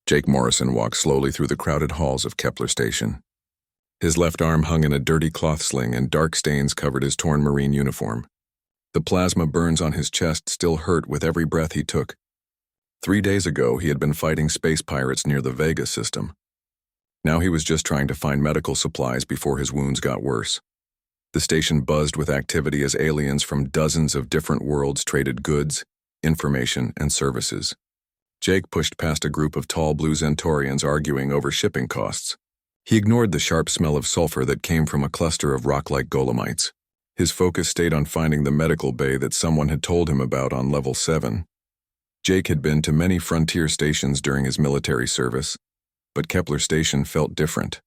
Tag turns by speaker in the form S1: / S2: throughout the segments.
S1: Jake Morrison walked slowly through the crowded halls of Kepler Station. His left arm hung in a dirty cloth sling and dark stains covered his torn Marine uniform. The plasma burns on his chest still hurt with every breath he took. 3 days ago, he had been fighting space pirates near the Vega system. Now he was just trying to find medical supplies before his wounds got worse. The station buzzed with activity as aliens from dozens of different worlds traded goods, information, and services. Jake pushed past a group of tall blue Zentorians arguing over shipping costs. He ignored the sharp smell of sulfur that came from a cluster of rock-like golemites. His focus stayed on finding the medical bay that someone had told him about on level 7. Jake had been to many frontier stations during his military service, but Kepler Station felt different.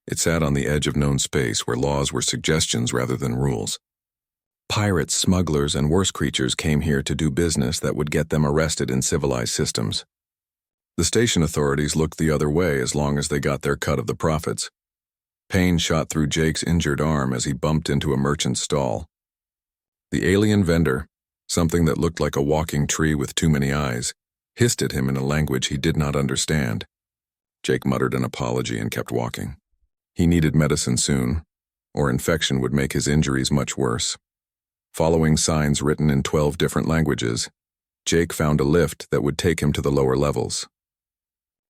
S1: It sat on the edge of known space where laws were suggestions rather than rules. Pirates, smugglers, and worse creatures came here to do business that would get them arrested in civilized systems. The station authorities looked the other way as long as they got their cut of the profits. Pain shot through Jake's injured arm as he bumped into a merchant's stall. The alien vendor, something that looked like a walking tree with too many eyes, hissed at him in a language he did not understand. Jake muttered an apology and kept walking. He needed medicine soon, or infection would make his injuries much worse. Following signs written in 12 different languages, Jake found a lift that would take him to the lower levels.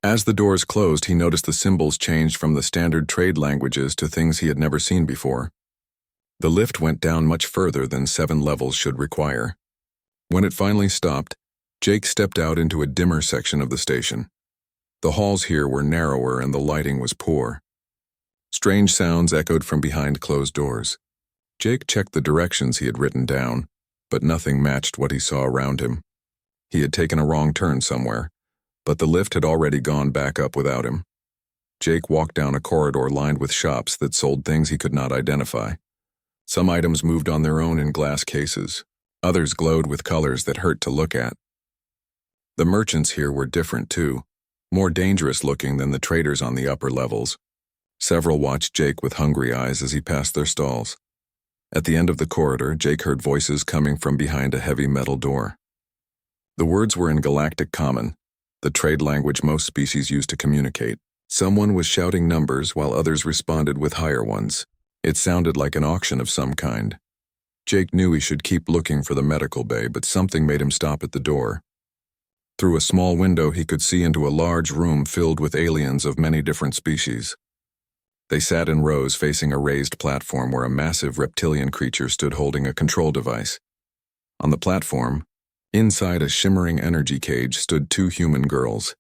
S1: As the doors closed, he noticed the symbols changed from the standard trade languages to things he had never seen before. The lift went down much further than 7 levels should require. When it finally stopped, Jake stepped out into a dimmer section of the station. The halls here were narrower and the lighting was poor. Strange sounds echoed from behind closed doors. Jake checked the directions he had written down, but nothing matched what he saw around him. He had taken a wrong turn somewhere, but the lift had already gone back up without him. Jake walked down a corridor lined with shops that sold things he could not identify. Some items moved on their own in glass cases. Others glowed with colors that hurt to look at. The merchants here were different too, more dangerous looking than the traders on the upper levels. Several watched Jake with hungry eyes as he passed their stalls. At the end of the corridor, Jake heard voices coming from behind a heavy metal door. The words were in Galactic Common, the trade language most species use to communicate. Someone was shouting numbers while others responded with higher ones. It sounded like an auction of some kind. Jake knew he should keep looking for the medical bay, but something made him stop at the door. Through a small window, he could see into a large room filled with aliens of many different species. They sat in rows facing a raised platform where a massive reptilian creature stood holding a control device. On the platform, inside a shimmering energy cage, stood 2 human girls.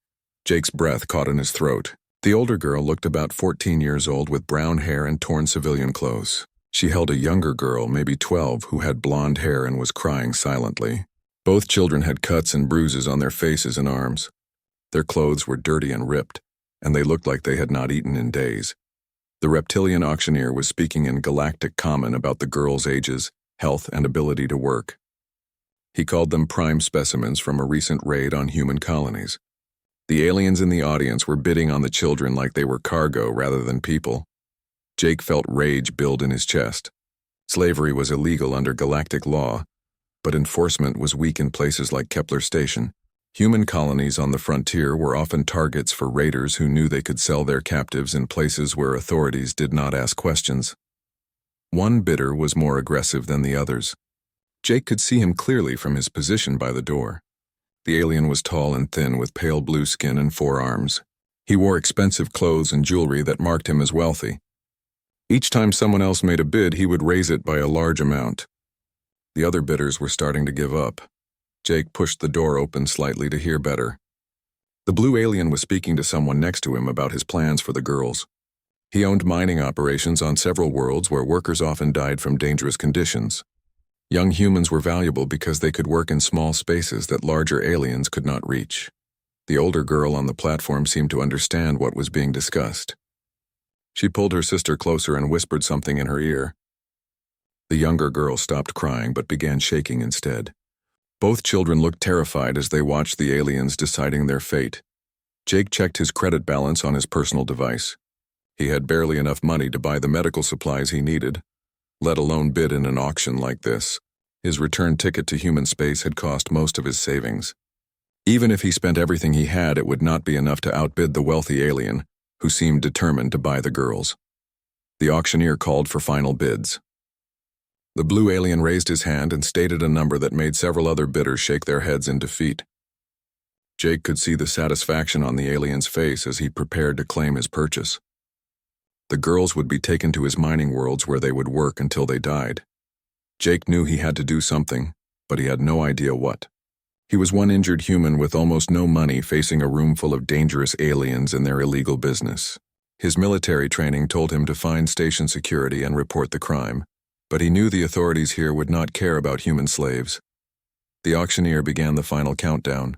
S1: Jake's breath caught in his throat. The older girl looked about 14 years old with brown hair and torn civilian clothes. She held a younger girl, maybe 12, who had blonde hair and was crying silently. Both children had cuts and bruises on their faces and arms. Their clothes were dirty and ripped, and they looked like they had not eaten in days. The reptilian auctioneer was speaking in Galactic Common about the girls' ages, health, and ability to work. He called them prime specimens from a recent raid on human colonies. The aliens in the audience were bidding on the children like they were cargo rather than people. Jake felt rage build in his chest. Slavery was illegal under galactic law, but enforcement was weak in places like Kepler Station. Human colonies on the frontier were often targets for raiders who knew they could sell their captives in places where authorities did not ask questions. One bidder was more aggressive than the others. Jake could see him clearly from his position by the door. The alien was tall and thin with pale blue skin and 4 arms. He wore expensive clothes and jewelry that marked him as wealthy. Each time someone else made a bid, he would raise it by a large amount. The other bidders were starting to give up. Jake pushed the door open slightly to hear better. The blue alien was speaking to someone next to him about his plans for the girls. He owned mining operations on several worlds where workers often died from dangerous conditions. Young humans were valuable because they could work in small spaces that larger aliens could not reach. The older girl on the platform seemed to understand what was being discussed. She pulled her sister closer and whispered something in her ear. The younger girl stopped crying but began shaking instead. Both children looked terrified as they watched the aliens deciding their fate. Jake checked his credit balance on his personal device. He had barely enough money to buy the medical supplies he needed, let alone bid in an auction like this. His return ticket to human space had cost most of his savings. Even if he spent everything he had, it would not be enough to outbid the wealthy alien, who seemed determined to buy the girls. The auctioneer called for final bids. The blue alien raised his hand and stated a number that made several other bidders shake their heads in defeat. Jake could see the satisfaction on the alien's face as he prepared to claim his purchase. The girls would be taken to his mining worlds where they would work until they died. Jake knew he had to do something, but he had no idea what. He was one injured human with almost no money facing a room full of dangerous aliens and their illegal business. His military training told him to find station security and report the crime, but he knew the authorities here would not care about human slaves. The auctioneer began the final countdown.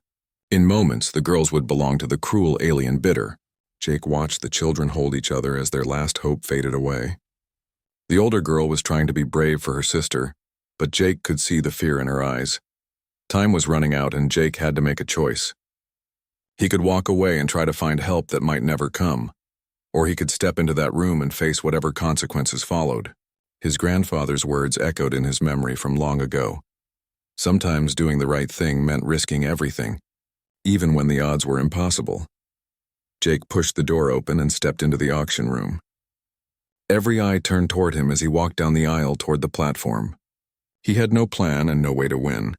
S1: In moments, the girls would belong to the cruel alien bidder. Jake watched the children hold each other as their last hope faded away. The older girl was trying to be brave for her sister, but Jake could see the fear in her eyes. Time was running out and Jake had to make a choice. He could walk away and try to find help that might never come, or he could step into that room and face whatever consequences followed. His grandfather's words echoed in his memory from long ago. Sometimes doing the right thing meant risking everything, even when the odds were impossible. Jake pushed the door open and stepped into the auction room. Every eye turned toward him as he walked down the aisle toward the platform. He had no plan and no way to win,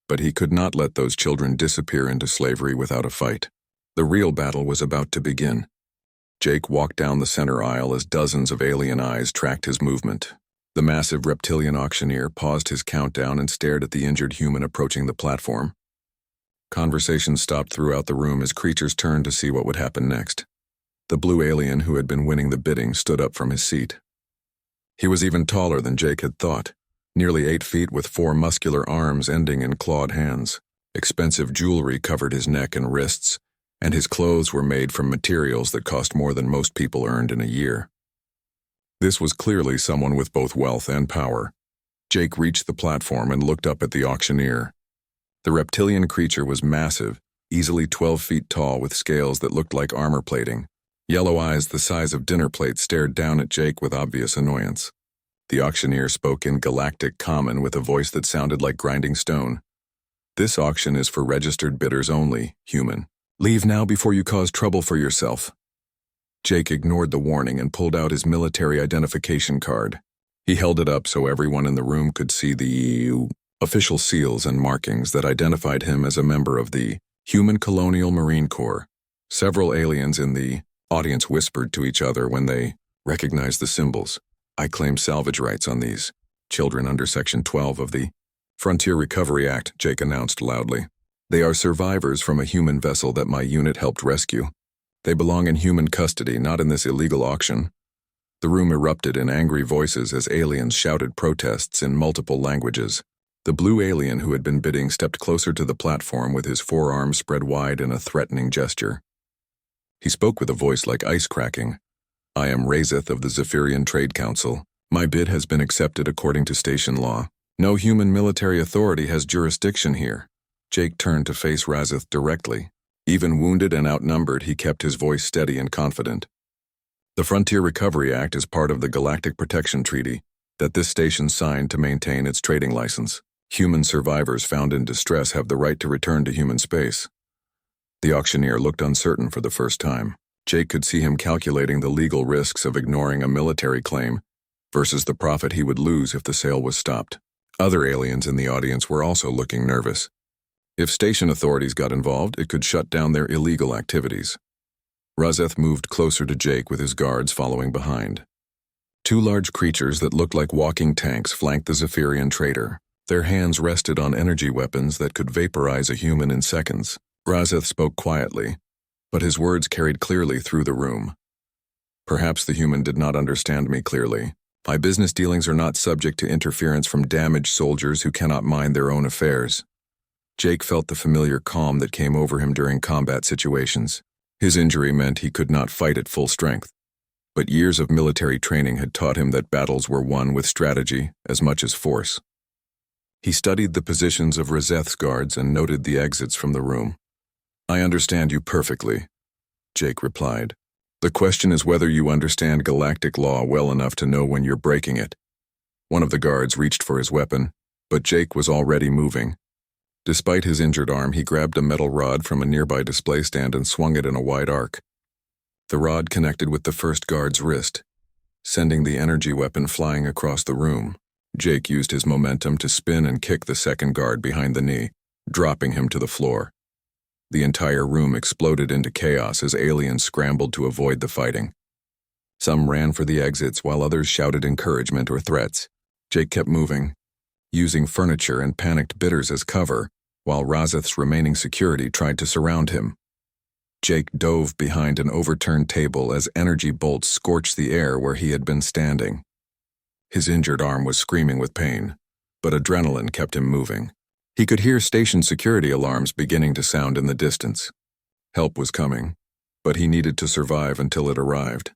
S1: but he could not let those children disappear into slavery without a fight. The real battle was about to begin. Jake walked down the center aisle as dozens of alien eyes tracked his movement. The massive reptilian auctioneer paused his countdown and stared at the injured human approaching the platform. Conversation stopped throughout the room as creatures turned to see what would happen next. The blue alien who had been winning the bidding stood up from his seat. He was even taller than Jake had thought, nearly 8 feet with 4 muscular arms ending in clawed hands. Expensive jewelry covered his neck and wrists, and his clothes were made from materials that cost more than most people earned in a year. This was clearly someone with both wealth and power. Jake reached the platform and looked up at the auctioneer. The reptilian creature was massive, easily 12 feet tall with scales that looked like armor plating. Yellow eyes the size of dinner plates stared down at Jake with obvious annoyance. The auctioneer spoke in Galactic Common with a voice that sounded like grinding stone. "This auction is for registered bidders only, human. Leave now before you cause trouble for yourself." Jake ignored the warning and pulled out his military identification card. He held it up so everyone in the room could see the official seals and markings that identified him as a member of the Human Colonial Marine Corps. Several aliens in the audience whispered to each other when they recognized the symbols. "I claim salvage rights on these children under Section 12 of the Frontier Recovery Act," Jake announced loudly. "They are survivors from a human vessel that my unit helped rescue. They belong in human custody, not in this illegal auction." The room erupted in angry voices as aliens shouted protests in multiple languages. The blue alien who had been bidding stepped closer to the platform with his forearms spread wide in a threatening gesture. He spoke with a voice like ice cracking. "I am Razeth of the Zephyrian Trade Council. My bid has been accepted according to station law. No human military authority has jurisdiction here." Jake turned to face Razeth directly. Even wounded and outnumbered, he kept his voice steady and confident. "The Frontier Recovery Act is part of the Galactic Protection Treaty that this station signed to maintain its trading license. Human survivors found in distress have the right to return to human space." The auctioneer looked uncertain for the first time. Jake could see him calculating the legal risks of ignoring a military claim versus the profit he would lose if the sale was stopped. Other aliens in the audience were also looking nervous. If station authorities got involved, it could shut down their illegal activities. Razeth moved closer to Jake with his guards following behind. 2 large creatures that looked like walking tanks flanked the Zephyrian trader. Their hands rested on energy weapons that could vaporize a human in seconds. Razeth spoke quietly, but his words carried clearly through the room. "Perhaps the human did not understand me clearly. My business dealings are not subject to interference from damaged soldiers who cannot mind their own affairs." Jake felt the familiar calm that came over him during combat situations. His injury meant he could not fight at full strength, but years of military training had taught him that battles were won with strategy as much as force. He studied the positions of Razeth's guards and noted the exits from the room. "I understand you perfectly," Jake replied. "The question is whether you understand galactic law well enough to know when you're breaking it." One of the guards reached for his weapon, but Jake was already moving. Despite his injured arm, he grabbed a metal rod from a nearby display stand and swung it in a wide arc. The rod connected with the first guard's wrist, sending the energy weapon flying across the room. Jake used his momentum to spin and kick the second guard behind the knee, dropping him to the floor. The entire room exploded into chaos as aliens scrambled to avoid the fighting. Some ran for the exits while others shouted encouragement or threats. Jake kept moving, using furniture and panicked bidders as cover, while Razeth's remaining security tried to surround him. Jake dove behind an overturned table as energy bolts scorched the air where he had been standing. His injured arm was screaming with pain, but adrenaline kept him moving. He could hear station security alarms beginning to sound in the distance. Help was coming, but he needed to survive until it arrived.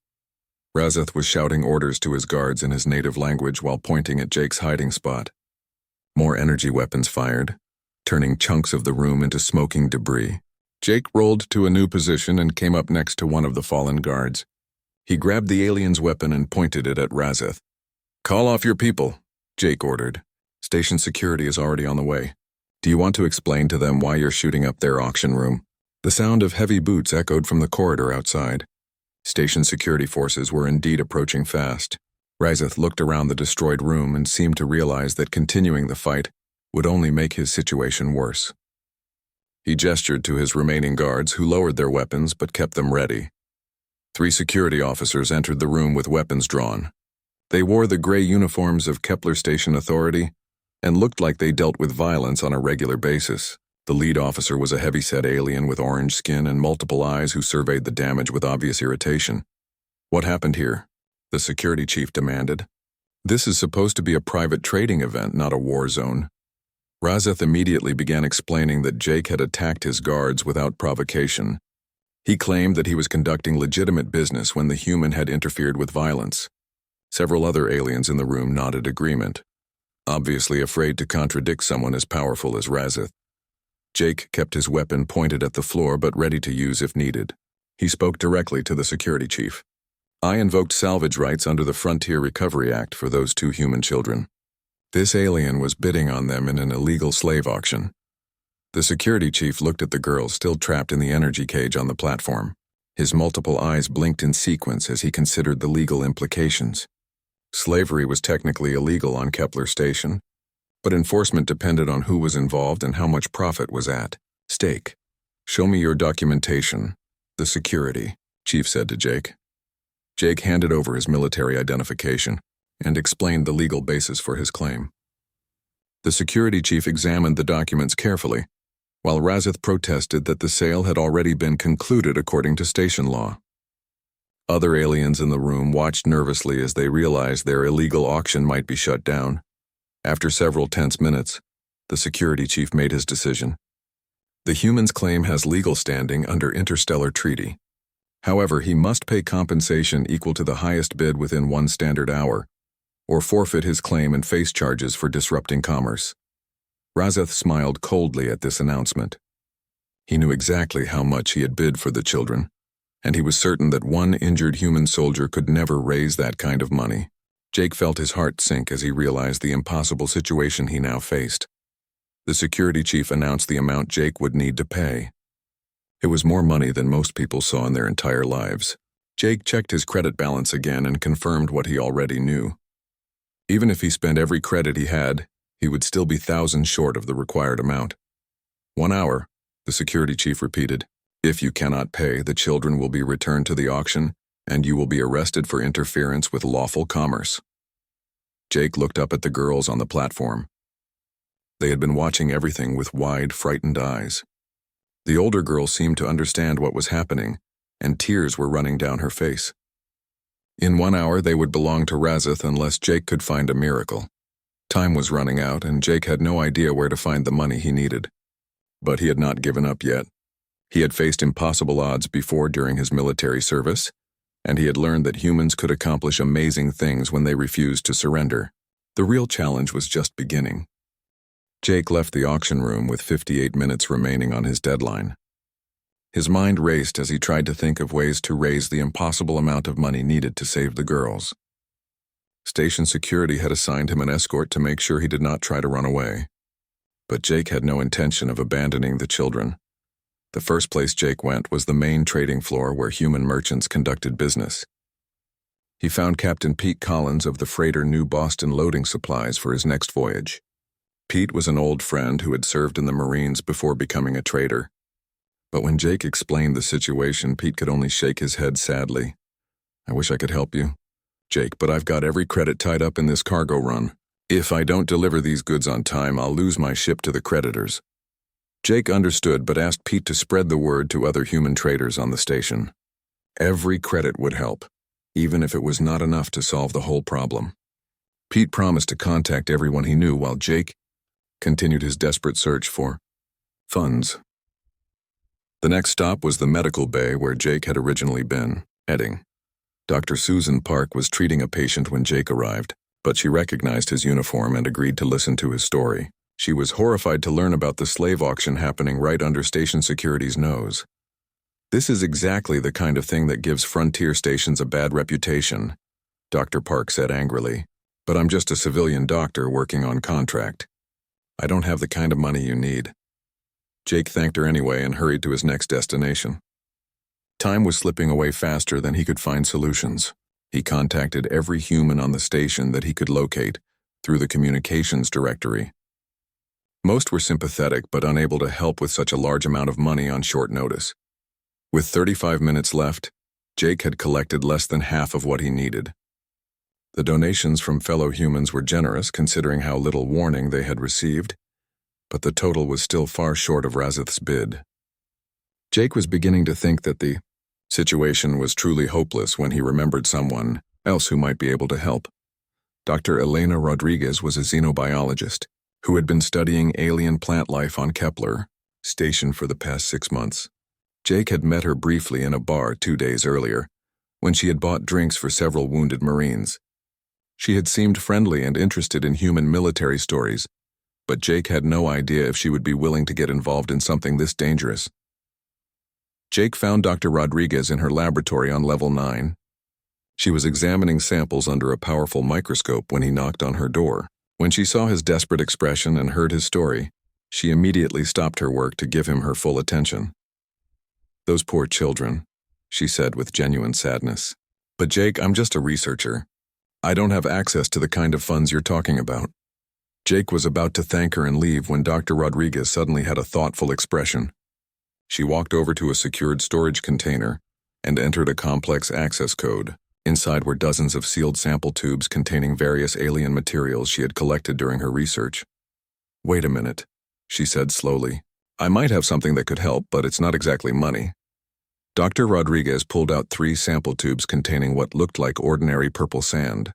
S1: Razeth was shouting orders to his guards in his native language while pointing at Jake's hiding spot. More energy weapons fired, turning chunks of the room into smoking debris. Jake rolled to a new position and came up next to one of the fallen guards. He grabbed the alien's weapon and pointed it at Razeth. "Call off your people," Jake ordered. "Station security is already on the way. Do you want to explain to them why you're shooting up their auction room?" The sound of heavy boots echoed from the corridor outside. Station security forces were indeed approaching fast. Razeth looked around the destroyed room and seemed to realize that continuing the fight would only make his situation worse. He gestured to his remaining guards, who lowered their weapons but kept them ready. 3 security officers entered the room with weapons drawn. They wore the gray uniforms of Kepler Station Authority and looked like they dealt with violence on a regular basis. The lead officer was a heavy-set alien with orange skin and multiple eyes who surveyed the damage with obvious irritation. "What happened here?" the security chief demanded. "This is supposed to be a private trading event, not a war zone." Razeth immediately began explaining that Jake had attacked his guards without provocation. He claimed that he was conducting legitimate business when the human had interfered with violence. Several other aliens in the room nodded agreement, obviously afraid to contradict someone as powerful as Razeth. Jake kept his weapon pointed at the floor but ready to use if needed. He spoke directly to the security chief. "I invoked salvage rights under the Frontier Recovery Act for those 2 human children. This alien was bidding on them in an illegal slave auction." The security chief looked at the girls still trapped in the energy cage on the platform. His multiple eyes blinked in sequence as he considered the legal implications. Slavery was technically illegal on Kepler Station, but enforcement depended on who was involved and how much profit was at stake. "Show me your documentation," the security chief said to Jake. Jake handed over his military identification and explained the legal basis for his claim. The security chief examined the documents carefully, while Razeth protested that the sale had already been concluded according to station law. Other aliens in the room watched nervously as they realized their illegal auction might be shut down. After several tense minutes, the security chief made his decision. The human's claim has legal standing under interstellar treaty. However, he must pay compensation equal to the highest bid within 1 standard hour, or forfeit his claim and face charges for disrupting commerce. Razeth smiled coldly at this announcement. He knew exactly how much he had bid for the children, and he was certain that one injured human soldier could never raise that kind of money. Jake felt his heart sink as he realized the impossible situation he now faced. The security chief announced the amount Jake would need to pay. It was more money than most people saw in their entire lives. Jake checked his credit balance again and confirmed what he already knew. Even if he spent every credit he had, he would still be thousands short of the required amount. 1 hour, the security chief repeated. "If you cannot pay, the children will be returned to the auction, and you will be arrested for interference with lawful commerce." Jake looked up at the girls on the platform. They had been watching everything with wide, frightened eyes. The older girl seemed to understand what was happening, and tears were running down her face. In 1 hour, they would belong to Razeth unless Jake could find a miracle. Time was running out, and Jake had no idea where to find the money he needed. But he had not given up yet. He had faced impossible odds before during his military service, and he had learned that humans could accomplish amazing things when they refused to surrender. The real challenge was just beginning. Jake left the auction room with 58 minutes remaining on his deadline. His mind raced as he tried to think of ways to raise the impossible amount of money needed to save the girls. Station security had assigned him an escort to make sure he did not try to run away. But Jake had no intention of abandoning the children. The first place Jake went was the main trading floor where human merchants conducted business. He found Captain Pete Collins of the freighter New Boston Loading Supplies for his next voyage. Pete was an old friend who had served in the Marines before becoming a trader. But when Jake explained the situation, Pete could only shake his head sadly. "I wish I could help you, Jake, but I've got every credit tied up in this cargo run. If I don't deliver these goods on time, I'll lose my ship to the creditors." Jake understood but asked Pete to spread the word to other human traders on the station. Every credit would help, even if it was not enough to solve the whole problem. Pete promised to contact everyone he knew while Jake continued his desperate search for funds. The next stop was the medical bay where Jake had originally been heading. Dr. Susan Park was treating a patient when Jake arrived, but she recognized his uniform and agreed to listen to his story. She was horrified to learn about the slave auction happening right under station security's nose. "This is exactly the kind of thing that gives frontier stations a bad reputation," Dr. Park said angrily. "But I'm just a civilian doctor working on contract. I don't have the kind of money you need." Jake thanked her anyway and hurried to his next destination. Time was slipping away faster than he could find solutions. He contacted every human on the station that he could locate through the communications directory. Most were sympathetic but unable to help with such a large amount of money on short notice. With 35 minutes left, Jake had collected less than half of what he needed. The donations from fellow humans were generous considering how little warning they had received, but the total was still far short of Razith's bid. Jake was beginning to think that the situation was truly hopeless when he remembered someone else who might be able to help. Dr. Elena Rodriguez was a xenobiologist who had been studying alien plant life on Kepler station for the past 6 months. Jake had met her briefly in a bar 2 days earlier, when she had bought drinks for several wounded Marines. She had seemed friendly and interested in human military stories, but Jake had no idea if she would be willing to get involved in something this dangerous. Jake found Dr. Rodriguez in her laboratory on level 9. She was examining samples under a powerful microscope when he knocked on her door. When she saw his desperate expression and heard his story, she immediately stopped her work to give him her full attention. "Those poor children," she said with genuine sadness. "But Jake, I'm just a researcher. I don't have access to the kind of funds you're talking about." Jake was about to thank her and leave when Dr. Rodriguez suddenly had a thoughtful expression. She walked over to a secured storage container and entered a complex access code. Inside were dozens of sealed sample tubes containing various alien materials she had collected during her research. "Wait a minute," she said slowly. "I might have something that could help, but it's not exactly money." Dr. Rodriguez pulled out 3 sample tubes containing what looked like ordinary purple sand.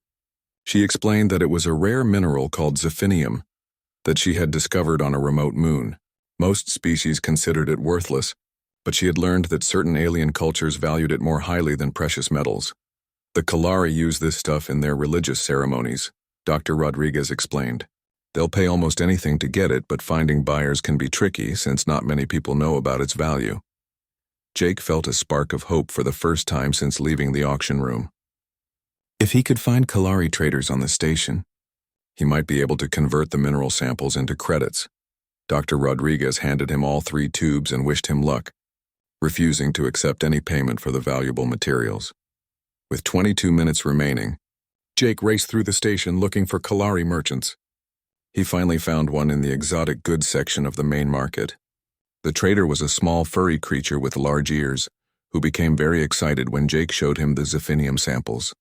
S1: She explained that it was a rare mineral called zafinium that she had discovered on a remote moon. Most species considered it worthless, but she had learned that certain alien cultures valued it more highly than precious metals. "The Kalari use this stuff in their religious ceremonies," Dr. Rodriguez explained. "They'll pay almost anything to get it, but finding buyers can be tricky since not many people know about its value." Jake felt a spark of hope for the first time since leaving the auction room. If he could find Kalari traders on the station, he might be able to convert the mineral samples into credits. Dr. Rodriguez handed him all 3 tubes and wished him luck, refusing to accept any payment for the valuable materials. With 22 minutes remaining, Jake raced through the station looking for Kalari merchants. He finally found one in the exotic goods section of the main market. The trader was a small furry creature with large ears, who became very excited when Jake showed him the zafinium samples.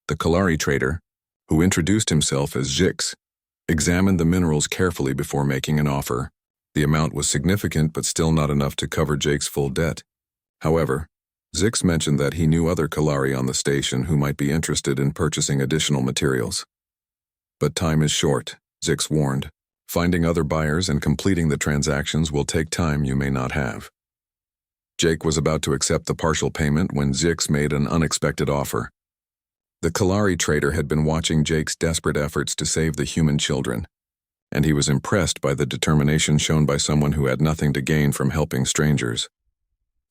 S1: The Kalari trader, who introduced himself as Jix, examined the minerals carefully before making an offer. The amount was significant but still not enough to cover Jake's full debt. However, Zix mentioned that he knew other Kalari on the station who might be interested in purchasing additional materials. "But time is short," Zix warned. "Finding other buyers and completing the transactions will take time you may not have." Jake was about to accept the partial payment when Zix made an unexpected offer. The Kalari trader had been watching Jake's desperate efforts to save the human children, and he was impressed by the determination shown by someone who had nothing to gain from helping strangers.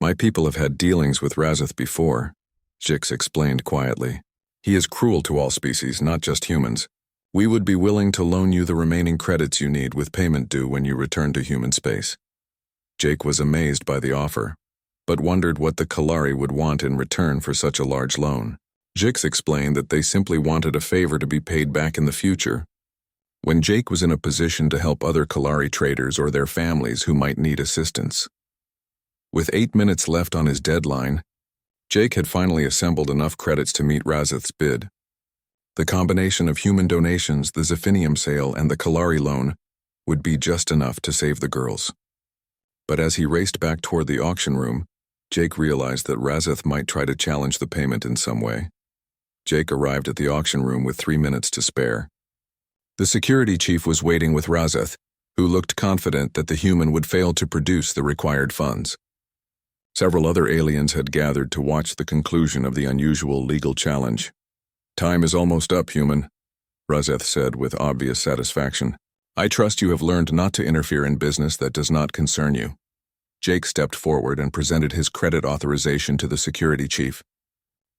S1: "My people have had dealings with Razith before," Jix explained quietly. "He is cruel to all species, not just humans. We would be willing to loan you the remaining credits you need with payment due when you return to human space. Jake was amazed by the offer, but wondered what the Kalari would want in return for such a large loan. Jix explained that they simply wanted a favor to be paid back in the future, when Jake was in a position to help other Kalari traders or their families who might need assistance. With 8 minutes left on his deadline, Jake had finally assembled enough credits to meet Razeth's bid. The combination of human donations, the Zephinium sale, and the Kalari loan would be just enough to save the girls. But as he raced back toward the auction room, Jake realized that Razeth might try to challenge the payment in some way. Jake arrived at the auction room with 3 minutes to spare. The security chief was waiting with Razeth, who looked confident that the human would fail to produce the required funds. Several other aliens had gathered to watch the conclusion of the unusual legal challenge. "Time is almost up, human," Razeth said with obvious satisfaction. "I trust you have learned not to interfere in business that does not concern you." Jake stepped forward and presented his credit authorization to the security chief.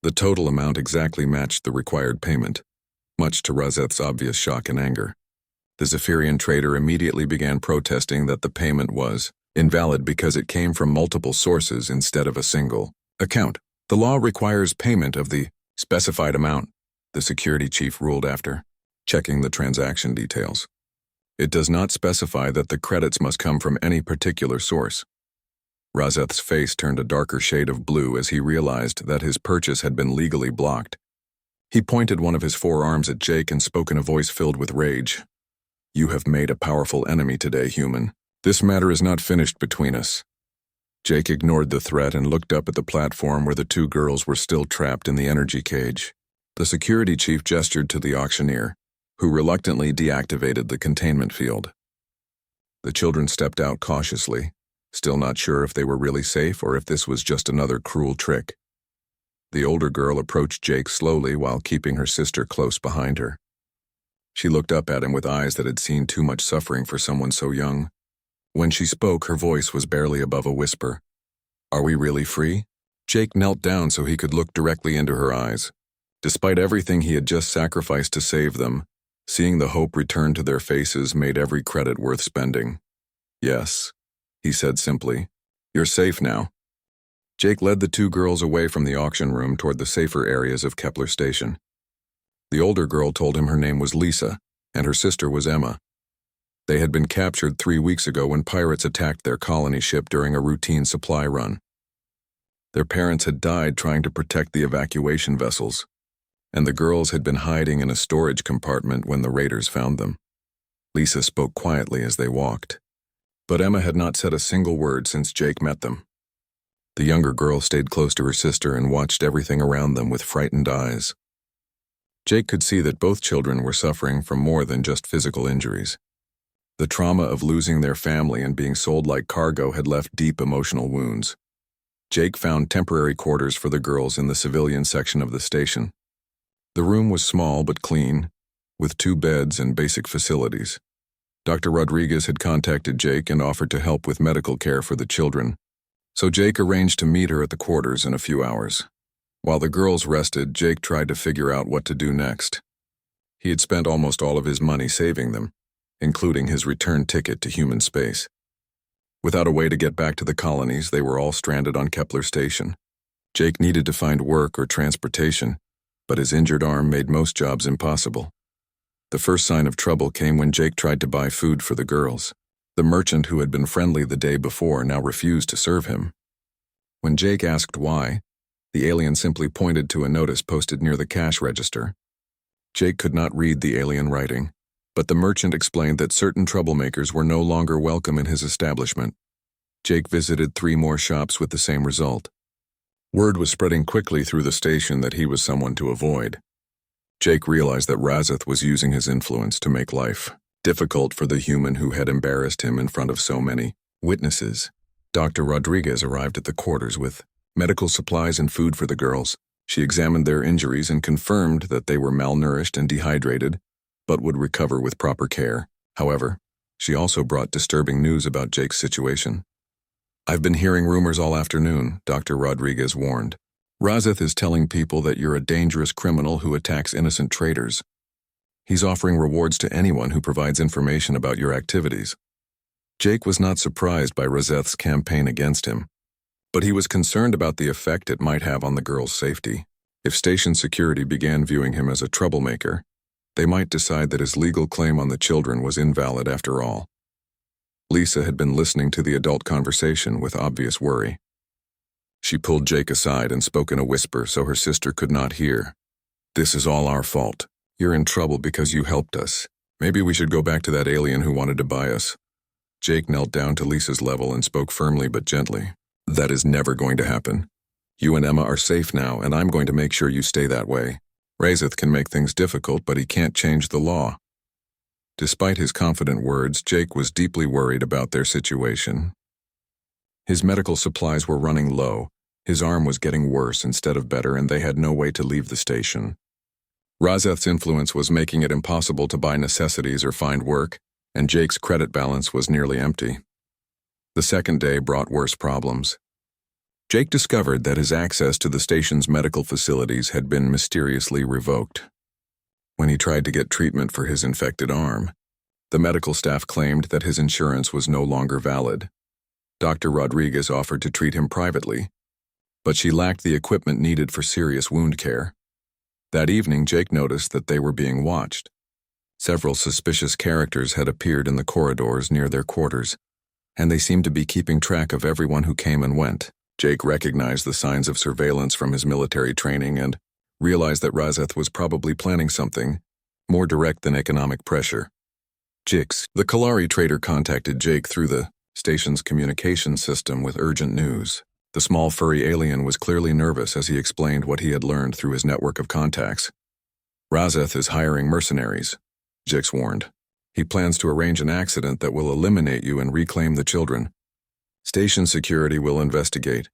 S1: The total amount exactly matched the required payment, much to Razeth's obvious shock and anger. The Zephyrian trader immediately began protesting that the payment was invalid because it came from multiple sources instead of a single account. "The law requires payment of the specified amount," the security chief ruled after checking the transaction details. "It does not specify that the credits must come from any particular source." Razeth's face turned a darker shade of blue as he realized that his purchase had been legally blocked. He pointed one of his forearms at Jake and spoke in a voice filled with rage. "You have made a powerful enemy today, human. This matter is not finished between us." Jake ignored the threat and looked up at the platform where the two girls were still trapped in the energy cage. The security chief gestured to the auctioneer, who reluctantly deactivated the containment field. The children stepped out cautiously, still not sure if they were really safe or if this was just another cruel trick. The older girl approached Jake slowly while keeping her sister close behind her. She looked up at him with eyes that had seen too much suffering for someone so young. When she spoke, her voice was barely above a whisper. "Are we really free?" Jake knelt down so he could look directly into her eyes. Despite everything he had just sacrificed to save them, seeing the hope return to their faces made every credit worth spending. "Yes," he said simply. "You're safe now." Jake led the two girls away from the auction room toward the safer areas of Kepler Station. The older girl told him her name was Lisa, and her sister was Emma. They had been captured 3 weeks ago when pirates attacked their colony ship during a routine supply run. Their parents had died trying to protect the evacuation vessels, and the girls had been hiding in a storage compartment when the raiders found them. Lisa spoke quietly as they walked, but Emma had not said a single word since Jake met them. The younger girl stayed close to her sister and watched everything around them with frightened eyes. Jake could see that both children were suffering from more than just physical injuries. The trauma of losing their family and being sold like cargo had left deep emotional wounds. Jake found temporary quarters for the girls in the civilian section of the station. The room was small but clean, with 2 beds and basic facilities. Dr. Rodriguez had contacted Jake and offered to help with medical care for the children, so Jake arranged to meet her at the quarters in a few hours. While the girls rested, Jake tried to figure out what to do next. He had spent almost all of his money saving them, including his return ticket to human space. Without a way to get back to the colonies, they were all stranded on Kepler Station. Jake needed to find work or transportation, but his injured arm made most jobs impossible. The first sign of trouble came when Jake tried to buy food for the girls. The merchant who had been friendly the day before now refused to serve him. When Jake asked why, the alien simply pointed to a notice posted near the cash register. Jake could not read the alien writing, but the merchant explained that certain troublemakers were no longer welcome in his establishment. Jake visited 3 more shops with the same result. Word was spreading quickly through the station that he was someone to avoid. Jake realized that Razeth was using his influence to make life difficult for the human who had embarrassed him in front of so many witnesses. Dr. Rodriguez arrived at the quarters with medical supplies and food for the girls. She examined their injuries and confirmed that they were malnourished and dehydrated, but would recover with proper care. However, she also brought disturbing news about Jake's situation. "I've been hearing rumors all afternoon," Dr. Rodriguez warned. "Razeth is telling people that you're a dangerous criminal who attacks innocent traders." He's offering rewards to anyone who provides information about your activities. Jake was not surprised by Razeth's campaign against him, but he was concerned about the effect it might have on the girl's safety. If station security began viewing him as a troublemaker, they might decide that his legal claim on the children was invalid after all. Lisa had been listening to the adult conversation with obvious worry. She pulled Jake aside and spoke in a whisper so her sister could not hear. "This is all our fault. You're in trouble because you helped us. Maybe we should go back to that alien who wanted to buy us." Jake knelt down to Lisa's level and spoke firmly but gently. "That is never going to happen. You and Emma are safe now, and I'm going to make sure you stay that way. Razeth can make things difficult, but he can't change the law." Despite his confident words, Jake was deeply worried about their situation. His medical supplies were running low, his arm was getting worse instead of better, and they had no way to leave the station. Razeth's influence was making it impossible to buy necessities or find work, and Jake's credit balance was nearly empty. The second day brought worse problems. Jake discovered that his access to the station's medical facilities had been mysteriously revoked. When he tried to get treatment for his infected arm, the medical staff claimed that his insurance was no longer valid. Dr. Rodriguez offered to treat him privately, but she lacked the equipment needed for serious wound care. That evening, Jake noticed that they were being watched. Several suspicious characters had appeared in the corridors near their quarters, and they seemed to be keeping track of everyone who came and went. Jake recognized the signs of surveillance from his military training and realized that Razeth was probably planning something more direct than economic pressure. Jix, the Kalari trader, contacted Jake through the station's communication system with urgent news. The small furry alien was clearly nervous as he explained what he had learned through his network of contacts. "Razeth is hiring mercenaries," Jix warned. "He plans to arrange an accident that will eliminate you and reclaim the children. Station security will investigate,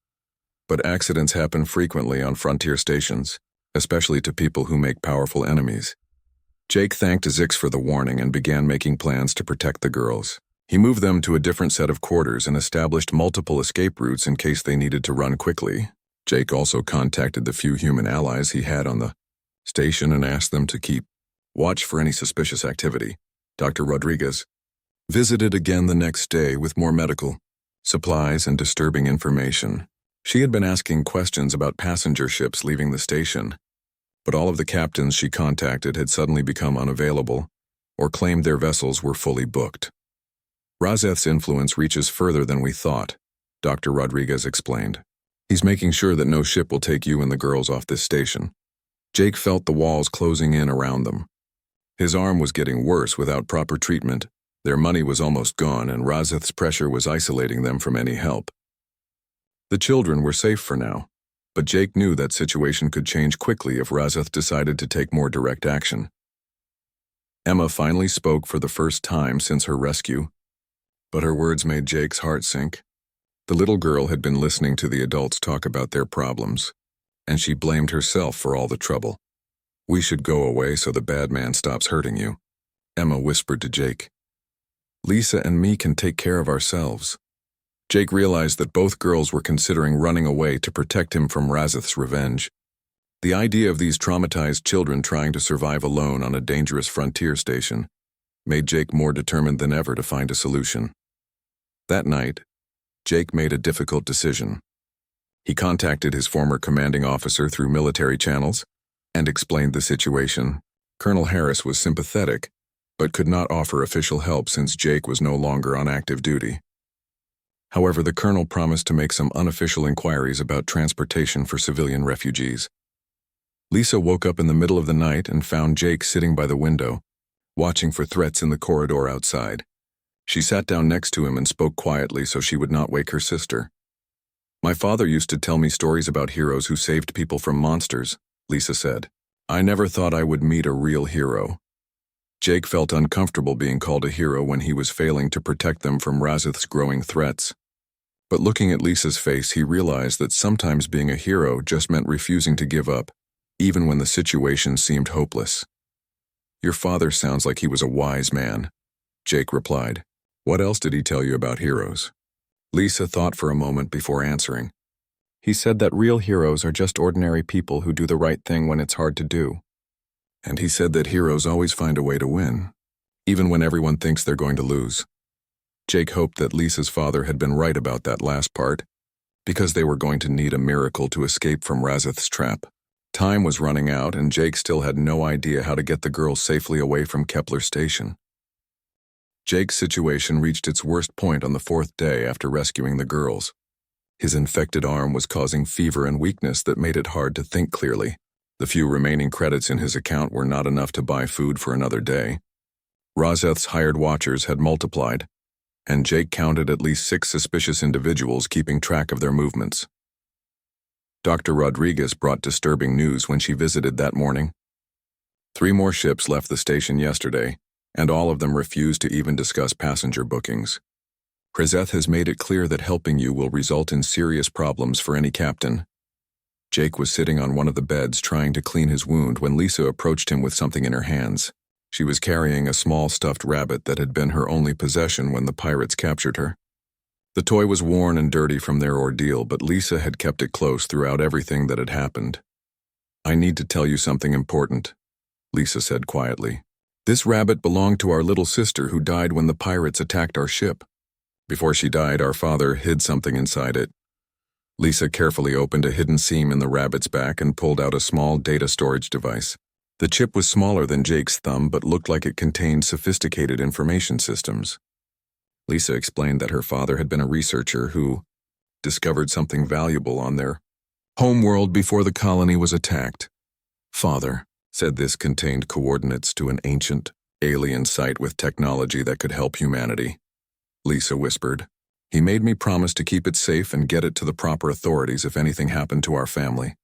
S1: but accidents happen frequently on frontier stations, especially to people who make powerful enemies." Jake thanked Zix for the warning and began making plans to protect the girls. He moved them to a different set of quarters and established multiple escape routes in case they needed to run quickly. Jake also contacted the few human allies he had on the station and asked them to keep watch for any suspicious activity. Dr. Rodriguez visited again the next day with more medical supplies and disturbing information. She had been asking questions about passenger ships leaving the station, but all of the captains she contacted had suddenly become unavailable or claimed their vessels were fully booked. "Razeth's influence reaches further than we thought," Dr. Rodriguez explained. "He's making sure that no ship will take you and the girls off this station." Jake felt the walls closing in around them. His arm was getting worse without proper treatment, their money was almost gone, and Razeth's pressure was isolating them from any help. The children were safe for now, but Jake knew that situation could change quickly if Razeth decided to take more direct action. Emma finally spoke for the first time since her rescue, but her words made Jake's heart sink. The little girl had been listening to the adults talk about their problems, and she blamed herself for all the trouble. "We should go away so the bad man stops hurting you," Emma whispered to Jake. "Lisa and me can take care of ourselves." Jake realized that both girls were considering running away to protect him from Razeth's revenge. The idea of these traumatized children trying to survive alone on a dangerous frontier station made Jake more determined than ever to find a solution. That night, Jake made a difficult decision. He contacted his former commanding officer through military channels and explained the situation. Colonel Harris was sympathetic, but could not offer official help since Jake was no longer on active duty. However, the colonel promised to make some unofficial inquiries about transportation for civilian refugees. Lisa woke up in the middle of the night and found Jake sitting by the window, watching for threats in the corridor outside. She sat down next to him and spoke quietly so she would not wake her sister. "My father used to tell me stories about heroes who saved people from monsters," Lisa said. "I never thought I would meet a real hero." Jake felt uncomfortable being called a hero when he was failing to protect them from Razeth's growing threats. But looking at Lisa's face, he realized that sometimes being a hero just meant refusing to give up, even when the situation seemed hopeless. "Your father sounds like he was a wise man," Jake replied. "What else did he tell you about heroes?" Lisa thought for a moment before answering. "He said that real heroes are just ordinary people who do the right thing when it's hard to do." and he said that heroes always find a way to win, even when everyone thinks they're going to lose. Jake hoped that Lisa's father had been right about that last part, because they were going to need a miracle to escape from Razeth's trap. Time was running out, and Jake still had no idea how to get the girls safely away from Kepler Station. Jake's situation reached its worst point on the 4th day after rescuing the girls. His infected arm was causing fever and weakness that made it hard to think clearly. The few remaining credits in his account were not enough to buy food for another day. Razeth's hired watchers had multiplied, and Jake counted at least 6 suspicious individuals keeping track of their movements. Dr. Rodriguez brought disturbing news when she visited that morning. 3 more ships left the station yesterday, and all of them refused to even discuss passenger bookings. Razeth has made it clear that helping you will result in serious problems for any captain. Jake was sitting on one of the beds trying to clean his wound when Lisa approached him with something in her hands. She was carrying a small stuffed rabbit that had been her only possession when the pirates captured her. The toy was worn and dirty from their ordeal, but Lisa had kept it close throughout everything that had happened. "I need to tell you something important," Lisa said quietly. "This rabbit belonged to our little sister who died when the pirates attacked our ship. Before she died, our father hid something inside it." Lisa carefully opened a hidden seam in the rabbit's back and pulled out a small data storage device. The chip was smaller than Jake's thumb but looked like it contained sophisticated information systems. Lisa explained that her father had been a researcher who discovered something valuable on their homeworld before the colony was attacked. "Father said this contained coordinates to an ancient, alien site with technology that could help humanity," Lisa whispered. "He made me promise to keep it safe and get it to the proper authorities if anything happened to our family."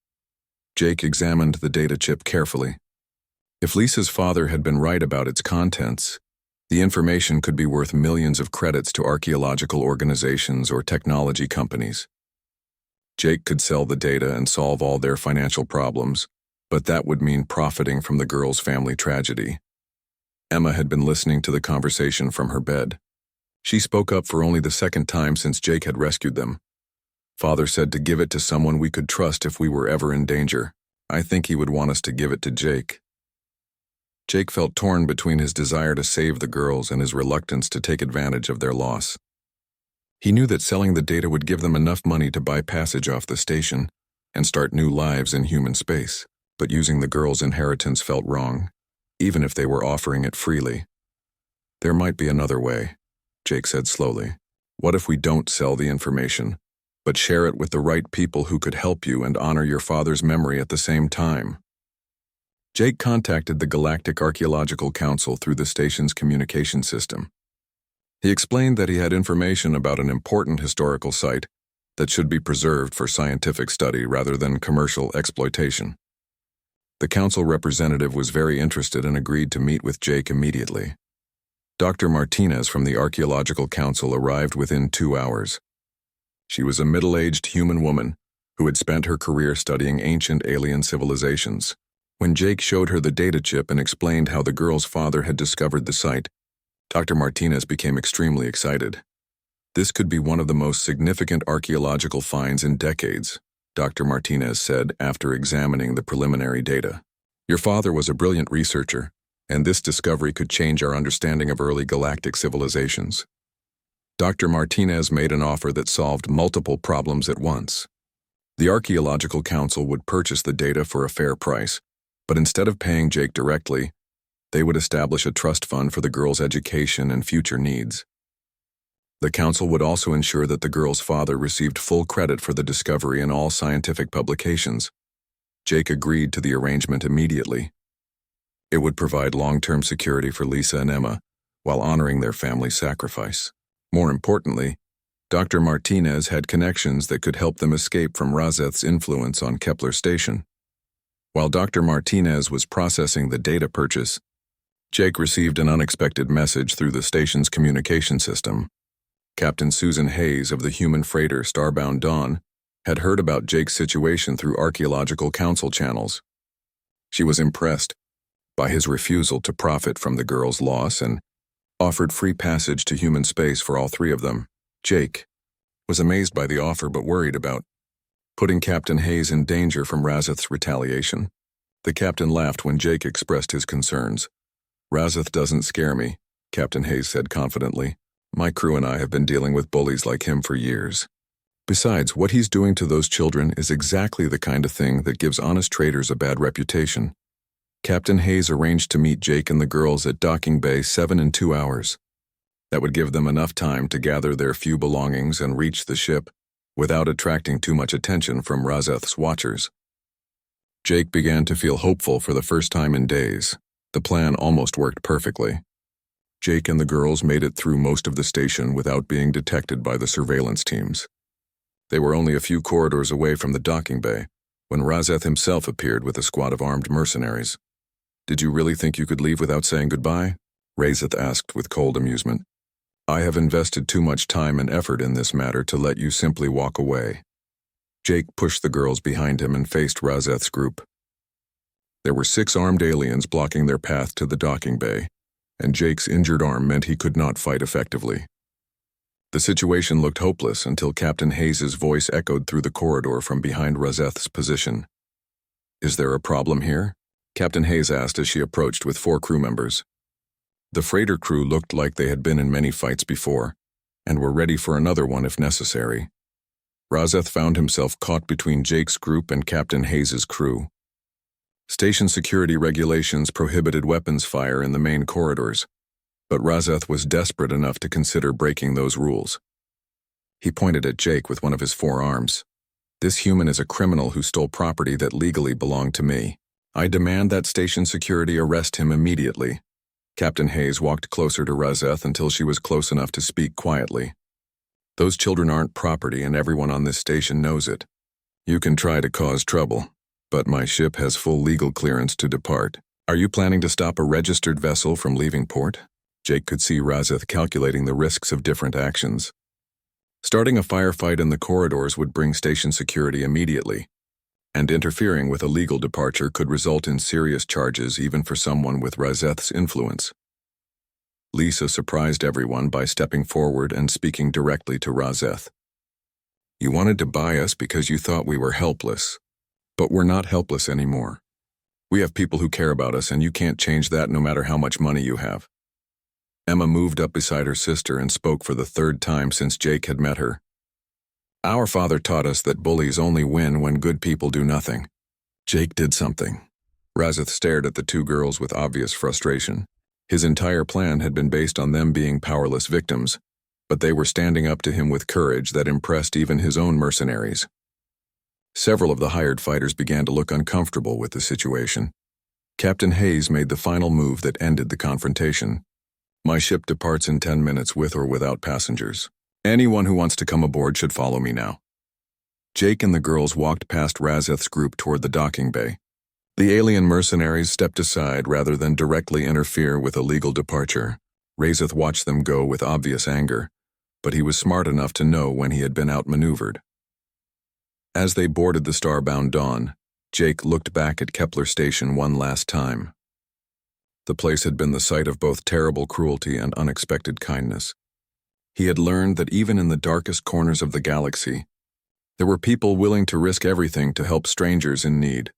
S1: Jake examined the data chip carefully. If Lisa's father had been right about its contents, the information could be worth millions of credits to archaeological organizations or technology companies. Jake could sell the data and solve all their financial problems, but that would mean profiting from the girls' family tragedy. Emma had been listening to the conversation from her bed. She spoke up for only the 2nd time since Jake had rescued them. "Father said to give it to someone we could trust if we were ever in danger. I think he would want us to give it to Jake." Jake felt torn between his desire to save the girls and his reluctance to take advantage of their loss. He knew that selling the data would give them enough money to buy passage off the station and start new lives in human space, but using the girls' inheritance felt wrong, even if they were offering it freely. "There might be another way," Jake said slowly. "What if we don't sell the information, but share it with the right people who could help you and honor your father's memory at the same time?" Jake contacted the Galactic Archaeological Council through the station's communication system. He explained that he had information about an important historical site that should be preserved for scientific study rather than commercial exploitation. The council representative was very interested and agreed to meet with Jake immediately. Dr. Martinez from the Archaeological Council arrived within 2 hours. She was a middle-aged human woman who had spent her career studying ancient alien civilizations. When Jake showed her the data chip and explained how the girl's father had discovered the site, Dr. Martinez became extremely excited. "This could be one of the most significant archaeological finds in decades," Dr. Martinez said after examining the preliminary data. "Your father was a brilliant researcher, and this discovery could change our understanding of early galactic civilizations." Dr. Martinez made an offer that solved multiple problems at once. The Archaeological Council would purchase the data for a fair price, but instead of paying Jake directly, they would establish a trust fund for the girls' education and future needs. The council would also ensure that the girl's father received full credit for the discovery in all scientific publications. Jake agreed to the arrangement immediately. It would provide long-term security for Lisa and Emma, while honoring their family's sacrifice. More importantly, Dr. Martinez had connections that could help them escape from Razeth's influence on Kepler Station. While Dr. Martinez was processing the data purchase, Jake received an unexpected message through the station's communication system. Captain Susan Hayes of the human freighter Starbound Dawn had heard about Jake's situation through Archaeological Council channels. She was impressed by his refusal to profit from the girls' loss and offered free passage to human space for all 3 of them. Jake was amazed by the offer but worried about putting Captain Hayes in danger from Razeth's retaliation. The captain laughed when Jake expressed his concerns. "Razeth doesn't scare me," Captain Hayes said confidently. "My crew and I have been dealing with bullies like him for years. Besides, what he's doing to those children is exactly the kind of thing that gives honest traders a bad reputation." Captain Hayes arranged to meet Jake and the girls at Docking Bay 7 in 2 hours. That would give them enough time to gather their few belongings and reach the ship without attracting too much attention from Razeth's watchers. Jake began to feel hopeful for the first time in days. The plan almost worked perfectly. Jake and the girls made it through most of the station without being detected by the surveillance teams. They were only a few corridors away from the docking bay when Razeth himself appeared with a squad of armed mercenaries. "Did you really think you could leave without saying goodbye?" Razeth asked with cold amusement. "I have invested too much time and effort in this matter to let you simply walk away." Jake pushed the girls behind him and faced Razeth's group. There were 6 armed aliens blocking their path to the docking bay, and Jake's injured arm meant he could not fight effectively. The situation looked hopeless until Captain Hayes's voice echoed through the corridor from behind Razeth's position. "Is there a problem here?" Captain Hayes asked as she approached with 4 crew members. The freighter crew looked like they had been in many fights before, and were ready for another one if necessary. Razeth found himself caught between Jake's group and Captain Hayes's crew. Station security regulations prohibited weapons fire in the main corridors, but Razeth was desperate enough to consider breaking those rules. He pointed at Jake with one of his 4 arms. "This human is a criminal who stole property that legally belonged to me. I demand that station security arrest him immediately." Captain Hayes walked closer to Razeth until she was close enough to speak quietly. "Those children aren't property, and everyone on this station knows it. You can try to cause trouble, but my ship has full legal clearance to depart. Are you planning to stop a registered vessel from leaving port?" Jake could see Razeth calculating the risks of different actions. Starting a firefight in the corridors would bring station security immediately, and interfering with a legal departure could result in serious charges even for someone with Razeth's influence. Lisa surprised everyone by stepping forward and speaking directly to Razeth. "You wanted to buy us because you thought we were helpless. But we're not helpless anymore. We have people who care about us, and you can't change that no matter how much money you have." Emma moved up beside her sister and spoke for the 3rd time since Jake had met her. "Our father taught us that bullies only win when good people do nothing. Jake did something." Razeth stared at the 2 girls with obvious frustration. His entire plan had been based on them being powerless victims, but they were standing up to him with courage that impressed even his own mercenaries. Several of the hired fighters began to look uncomfortable with the situation. Captain Hayes made the final move that ended the confrontation. "My ship departs in 10 minutes with or without passengers. Anyone who wants to come aboard should follow me now." Jake and the girls walked past Razeth's group toward the docking bay. The alien mercenaries stepped aside rather than directly interfere with a legal departure. Razeth watched them go with obvious anger, but he was smart enough to know when he had been outmaneuvered. As they boarded the starbound Dawn, Jake looked back at Kepler Station one last time. The place had been the site of both terrible cruelty and unexpected kindness. He had learned that even in the darkest corners of the galaxy, there were people willing to risk everything to help strangers in need.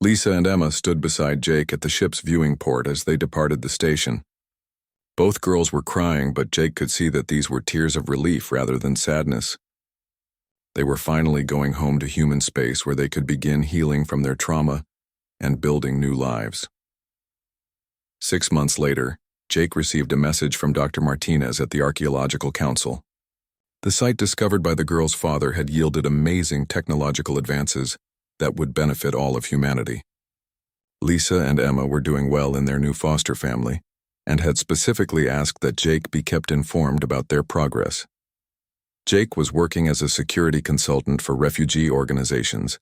S1: Lisa and Emma stood beside Jake at the ship's viewing port as they departed the station. Both girls were crying, but Jake could see that these were tears of relief rather than sadness. They were finally going home to human space where they could begin healing from their trauma and building new lives. 6 months later, Jake received a message from Dr. Martinez at the Archaeological Council. The site discovered by the girl's father had yielded amazing technological advances that would benefit all of humanity. Lisa and Emma were doing well in their new foster family, and had specifically asked that Jake be kept informed about their progress. Jake was working as a security consultant for refugee organizations,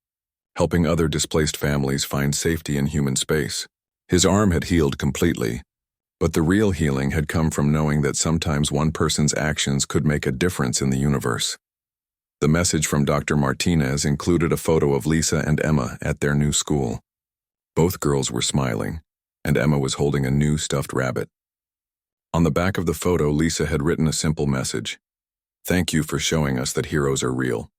S1: helping other displaced families find safety in human space. His arm had healed completely, but the real healing had come from knowing that sometimes one person's actions could make a difference in the universe. The message from Dr. Martinez included a photo of Lisa and Emma at their new school. Both girls were smiling, and Emma was holding a new stuffed rabbit. On the back of the photo, Lisa had written a simple message: "Thank you for showing us that heroes are real."